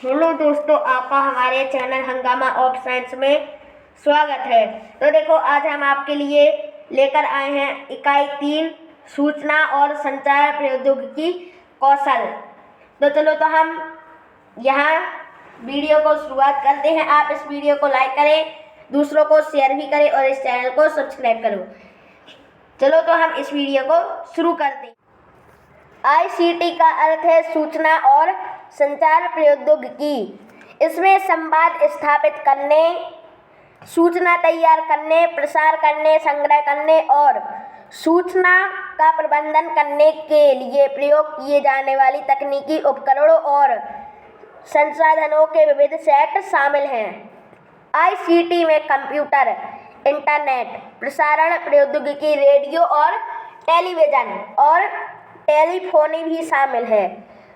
Hello दोस्तों, आपका हमारे चैनल हंगामा ऑफ साइंस में स्वागत है। तो देखो, आज हम आपके लिए लेकर आए हैं इकाई 3 सूचना और संचार प्रौद्योगिकी कौशल। तो चलो, तो हम यहाँ वीडियो को शुरुआत करते हैं। आप इस वीडियो को लाइक करें, दूसरों को शेयर भी करें और इस चैनल को सब्सक्राइब करो। चलो, तो हम इस वीडियो को शुरू करते हैं। ICT का अर्थ है सूचना और संचार प्रौद्योगिकी। इसमें संवाद स्थापित करने, सूचना तैयार करने, प्रसार करने, संग्रह करने और सूचना का प्रबंधन करने के लिए प्रयोग किए जाने वाली तकनीकी उपकरणों और संसाधनों के विविध सेट शामिल हैं। ICT में कंप्यूटर, इंटरनेट, प्रसारण प्रौद्योगिकी, रेडियो और टेलीविज़न और टेलीफोनी भी शामिल है।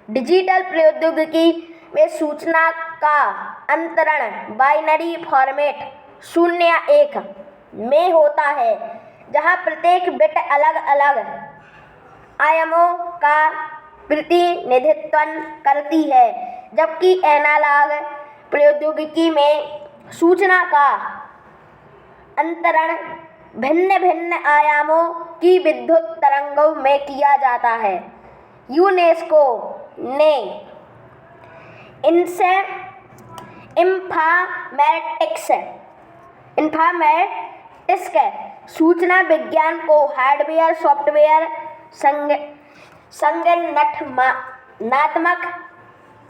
डिजिटल प्रौद्योगिकी में सूचना का अंतरण बाइनरी फॉर्मेट 0 या 1 में होता है, जहां प्रत्येक बिट अलग अलग आयामों का प्रतिनिधित्व करती है, जबकि एनालॉग प्रौद्योगिकी में सूचना का अंतरण भिन्न भिन्न आयामों की विद्युत तरंगों में किया जाता है। यूनेस्को ने इन्फॉर्मेटिक्स सूचना विज्ञान को हार्डवेयर, सॉफ्टवेयर, संगठनात्मक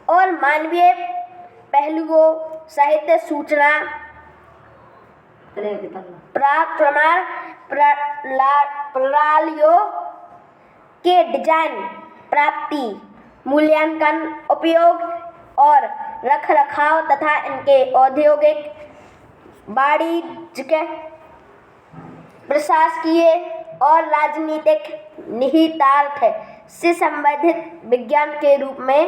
और मानवीय पहलुओं सहित सूचना प्रणालियों के डिजाइन, प्राप्ति, मूल्यांकन, उपयोग और रखरखाव तथा इनके औद्योगिक, वाणिज्यिक, प्रशासकीय और राजनीतिक निहितार्थ से संबंधित विज्ञान के रूप में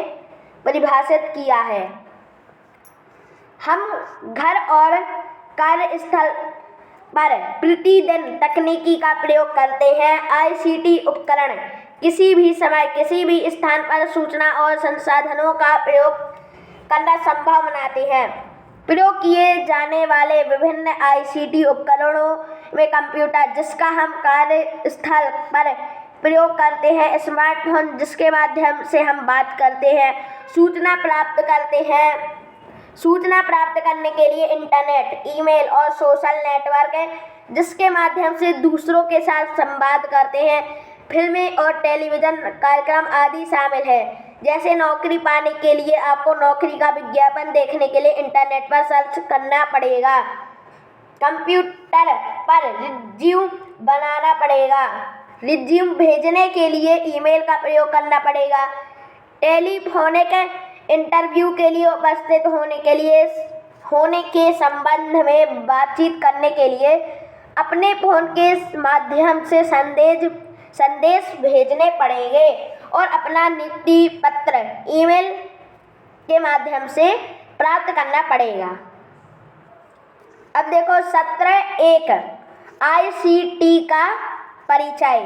परिभाषित किया है। हम घर और कार्यस्थल पर प्रतिदिन तकनीकी का प्रयोग करते हैं। ICT उपकरण किसी भी समय, किसी भी स्थान पर सूचना और संसाधनों का प्रयोग करना संभव बनाते हैं। प्रयोग किए जाने वाले विभिन्न ICT उपकरणों में कंप्यूटर, जिसका हम कार्यस्थल पर प्रयोग करते हैं, स्मार्टफोन, जिसके माध्यम से हम बात करते हैं, सूचना प्राप्त करने के लिए इंटरनेट, ईमेल और सोशल नेटवर्क, जिसके माध्यम से दूसरों के साथ संवाद करते हैं, फिल्में और टेलीविज़न कार्यक्रम आदि शामिल है। जैसे नौकरी पाने के लिए आपको नौकरी का विज्ञापन देखने के लिए इंटरनेट पर सर्च करना पड़ेगा, कंप्यूटर पर रिज्यूम बनाना पड़ेगा, रिज्यूम भेजने के लिए ईमेल का प्रयोग करना पड़ेगा, टेलीफोनिक इंटरव्यू के लिए उपस्थित होने के संबंध में बातचीत करने के लिए अपने फोन के माध्यम से संदेश भेजने पड़ेंगे और अपना नियुक्ति पत्र ईमेल के माध्यम से प्राप्त करना पड़ेगा। अब देखो, सत्र 1 ICT का परिचय।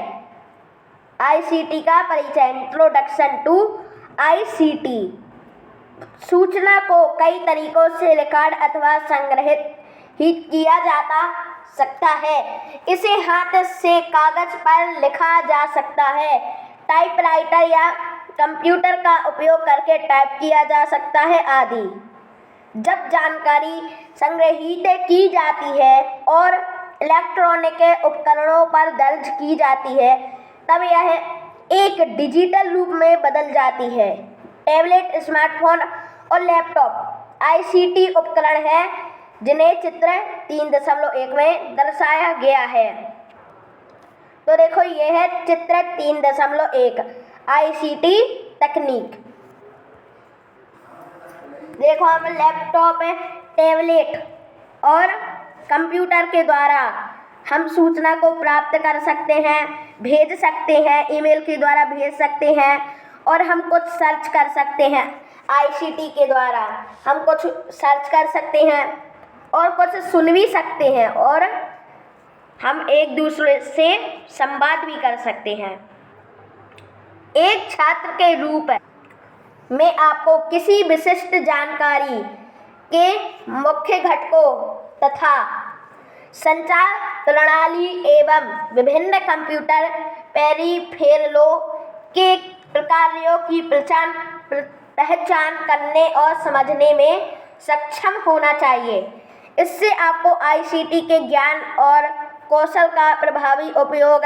Introduction to ICT। सूचना को कई तरीकों से रिकॉर्ड अथवा संग्रहित किया जा सकता है। इसे हाथ से कागज पर लिखा जा सकता है, टाइपराइटर या कंप्यूटर का उपयोग करके टाइप किया जा सकता है आदि। जब जानकारी संग्रहित की जाती है और इलेक्ट्रॉनिक उपकरणों पर दर्ज की जाती है, तब यह एक डिजिटल रूप में बदल जाती है। टैबलेट, स्मार्टफोन और लैपटॉप ICT उपकरण हैं, जिन्हें चित्र 3.1 में दर्शाया गया है। तो देखो, ये है चित्र 3.1 ICT तकनीक। देखो, हम लैपटॉप, टैबलेट और कंप्यूटर के द्वारा हम सूचना को प्राप्त कर सकते हैं, भेज सकते हैं, ईमेल के द्वारा भेज सकते हैं और हम कुछ सर्च कर सकते हैं। ICT के द्वारा हम कुछ सर्च कर सकते हैं और कुछ सुन भी सकते हैं और हम एक दूसरे से संवाद भी कर सकते हैं। एक छात्र के रूप में आपको किसी विशिष्ट जानकारी के मुख्य घटकों तथा संचार प्रणाली एवं विभिन्न कंप्यूटर पेरिफेरलों के प्रकारों की पहचान करने और समझने में सक्षम होना चाहिए। इससे आपको आईसीटी के ज्ञान और कौशल का प्रभावी उपयोग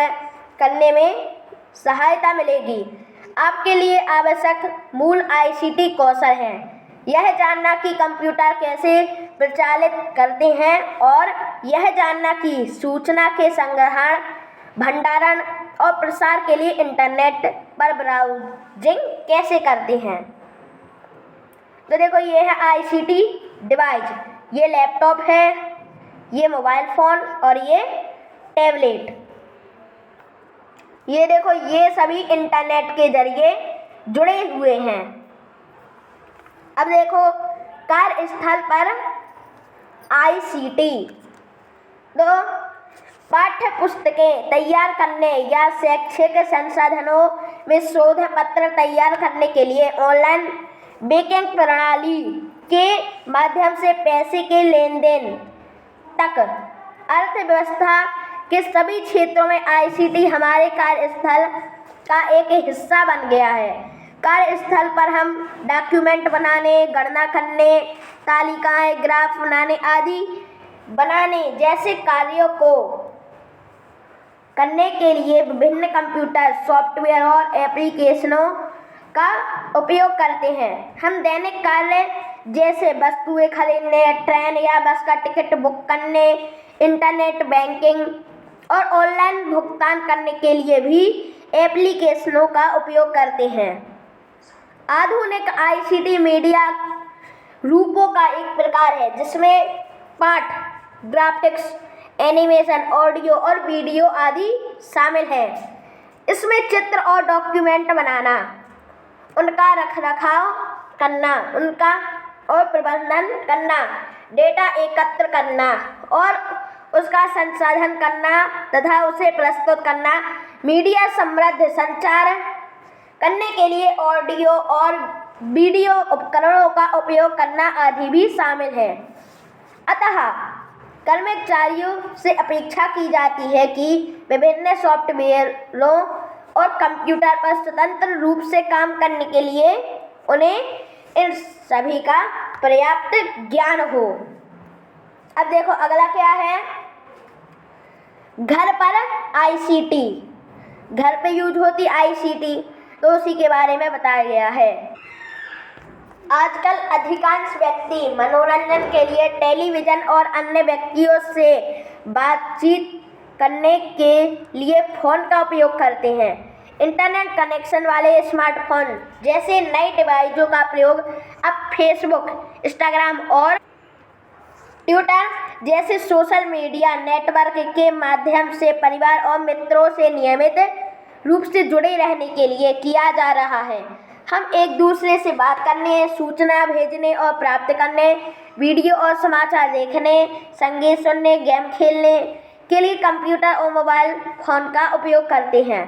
करने में सहायता मिलेगी। आपके लिए आवश्यक मूल आईसीटी कौशल हैं। यह जानना कि कंप्यूटर कैसे प्रचालित करते हैं और यह जानना कि सूचना के संग्रहण, भंडारण और प्रसार के लिए इंटरनेट पर ब्राउजिंग कैसे करते हैं। तो देखो, ये है आईसीटी डिवाइस। ये लैपटॉप है, ये मोबाइल फ़ोन और ये टैबलेट। ये देखो, ये सभी इंटरनेट के जरिए जुड़े हुए हैं। अब देखो, कार्यस्थल पर आईसीटी। तो पाठ्य पुस्तकें तैयार करने या शैक्षिक संसाधनों में शोध पत्र तैयार करने के लिए ऑनलाइन बैंकिंग प्रणाली के माध्यम से पैसे के लेन देन तक अर्थव्यवस्था के सभी क्षेत्रों में आईसीटी हमारे कार्यस्थल का एक हिस्सा बन गया है। कार्यस्थल पर हम डॉक्यूमेंट बनाने, गणना करने, तालिकाएं, ग्राफ बनाने आदि बनाने जैसे कार्यों को करने के लिए विभिन्न कंप्यूटर सॉफ्टवेयर और एप्लीकेशनों का उपयोग करते हैं। हम दैनिक कार्य जैसे वस्तुएं खरीदने, ट्रेन या बस का टिकट बुक करने, इंटरनेट बैंकिंग और ऑनलाइन भुगतान करने के लिए भी एप्लीकेशनों का उपयोग करते हैं। आधुनिक आईसीटी मीडिया रूपों का एक प्रकार है जिसमें पाठ, ग्राफिक्स, एनिमेशन, ऑडियो और वीडियो आदि शामिल है। इसमें चित्र और डॉक्यूमेंट बनाना, उनका रखरखाव करना, उनका और प्रबंधन करना, डेटा एकत्र करना और उसका संसाधन करना तथा उसे प्रस्तुत करना, मीडिया समृद्ध संचार करने के लिए ऑडियो और वीडियो उपकरणों का उपयोग करना आदि भी शामिल है। अतः कर्मचारियों से अपेक्षा की जाती है कि विभिन्न सॉफ्टवेयरों और कंप्यूटर पर स्वतंत्र रूप से काम करने के लिए उन्हें इन सभी का पर्याप्त ज्ञान हो। अब देखो, अगला क्या है, घर पर आईसीटी। घर पे यूज होती आईसीटी, तो उसी के बारे में बताया गया है। आजकल अधिकांश व्यक्ति मनोरंजन के लिए टेलीविज़न और अन्य व्यक्तियों से बातचीत करने के लिए फ़ोन का उपयोग करते हैं। इंटरनेट कनेक्शन वाले स्मार्टफोन जैसे नई डिवाइसों का प्रयोग अब फेसबुक, इंस्टाग्राम और ट्विटर जैसे सोशल मीडिया नेटवर्क के माध्यम से परिवार और मित्रों से नियमित रूप से जुड़े रहने के लिए किया जा रहा है। हम एक दूसरे से बात करने, सूचना भेजने और प्राप्त करने, वीडियो और समाचार देखने, संगीत सुनने, गेम खेलने के लिए कंप्यूटर और मोबाइल फ़ोन का उपयोग करते हैं।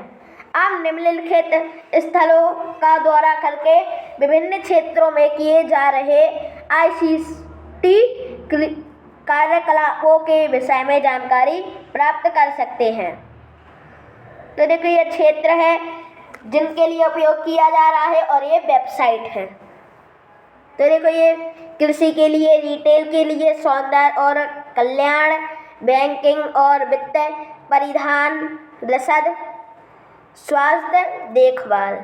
आप निम्नलिखित स्थलों का दौरा करके विभिन्न क्षेत्रों में किए जा रहे आईसीटी कार्यकलापों के विषय में जानकारी प्राप्त कर सकते हैं। तो देखो, ये क्षेत्र है जिनके लिए उपयोग किया जा रहा है और ये वेबसाइट है। तो देखो, ये कृषि के लिए, रिटेल के लिए, सौंदर्य और कल्याण, बैंकिंग और वित्त, परिधान, रसद, स्वास्थ्य देखभाल।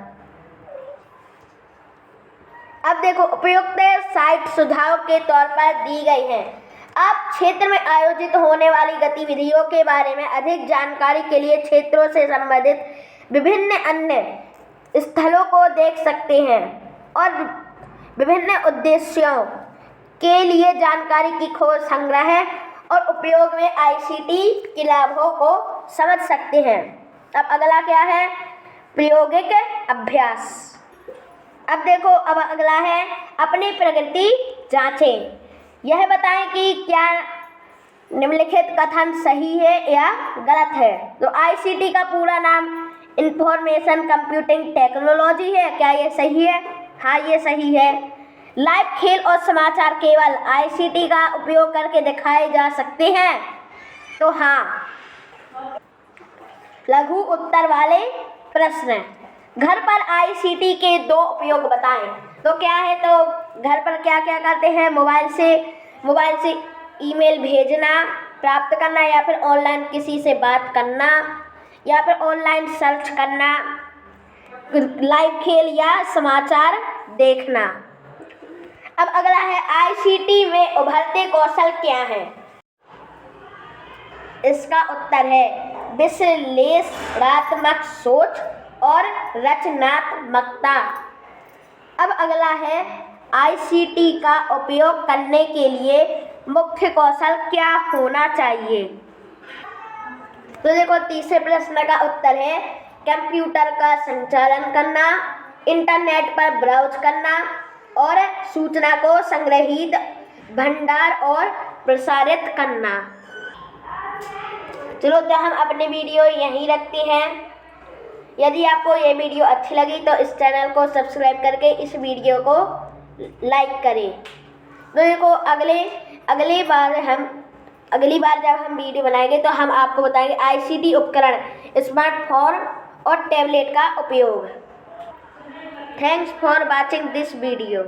अब देखो, उपयुक्त साइट सुझाव के तौर पर दी गई हैं। आप क्षेत्र में आयोजित होने वाली गतिविधियों के बारे में अधिक जानकारी के लिए क्षेत्रों से संबंधित विभिन्न अन्य स्थलों को देख सकते हैं और विभिन्न उद्देश्यों के लिए जानकारी की खोज, संग्रह और उपयोग में आईसीटी के लाभों को समझ सकते हैं। अब अगला क्या है, प्रायोगिक अभ्यास। अब देखो, अब अगला है अपनी प्रगति जांचें। यह बताएं कि क्या निम्नलिखित कथन सही है या गलत है। तो आईसीटी का पूरा नाम इंफॉर्मेशन कंप्यूटिंग टेक्नोलॉजी है, क्या ये सही है? हाँ, ये सही है। लाइव खेल और समाचार केवल आईसीटी का उपयोग करके दिखाए जा सकते हैं। तो हाँ। लघु उत्तर वाले प्रश्न। घर पर आईसीटी के 2 उपयोग बताएं। तो क्या है, तो घर पर क्या क्या करते हैं, मोबाइल से ईमेल भेजना, प्राप्त करना, या फिर ऑनलाइन किसी से बात करना, या फिर ऑनलाइन सर्च करना, लाइव खेल या समाचार देखना। अब अगला है, आईसीटी में उभरते कौशल क्या है। इसका उत्तर है विश्लेषणात्मक सोच और रचनात्मकता। अब अगला है, आईसीटी का उपयोग करने के लिए मुख्य कौशल क्या होना चाहिए। तो देखो, तीसरे प्रश्न का उत्तर है कंप्यूटर का संचालन करना, इंटरनेट पर ब्राउज करना और सूचना को संग्रहित, भंडार और प्रसारित करना। चलो, तो हम अपनी वीडियो यहीं रखते हैं। यदि आपको ये वीडियो अच्छी लगी तो इस चैनल को सब्सक्राइब करके इस वीडियो को लाइक करें। तो देखो, अगली बार जब हम वीडियो बनाएंगे तो हम आपको बताएंगे आईसीटी उपकरण, स्मार्टफोन और टैबलेट का उपयोग। Thanks for watching this video.